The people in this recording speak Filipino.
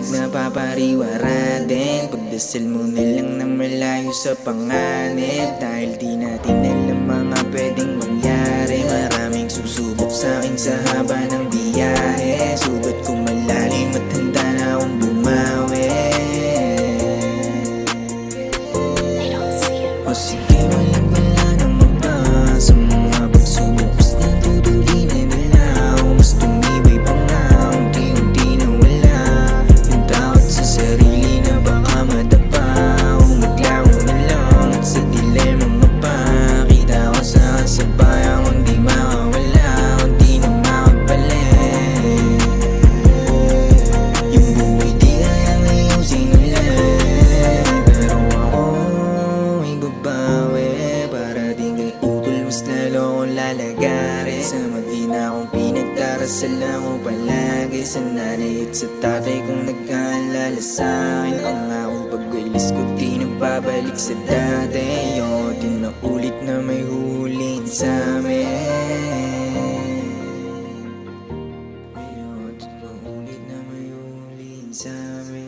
Huwag na papariwara din, pagdasal mo na lang na malayo sa panganib. Dahil di natin alam mga pwedeng mangyari. Maraming susubok sa akin sa haba ng biyahe. Sugat ko malalim at handa na akong bumawi. O sige, wala nang maba sa mga pagsubok. Basta tutulinin nila ako, mas tumibay pa nga, unti-unti na wala yung takot sa sarili na baka madapa. Umaglaw na lang at sa dilema mapakita ko sa kasabay akong di makawala o di na makabalik. Yung buhay di kayang ayusin ulit, pero ako ay babawi. Para din kay utol mas lalo akong lalagari. Sa mag-ina akong pinagdarasal ako palagi, sa nanay at sa tatay kong nag-aalala sa'kin. Ang akong pag-wilis ko di na babalik sa dati. Ayoko din na ulit na may huling sa'min. Ayoko din na ulit na may huling sa'min.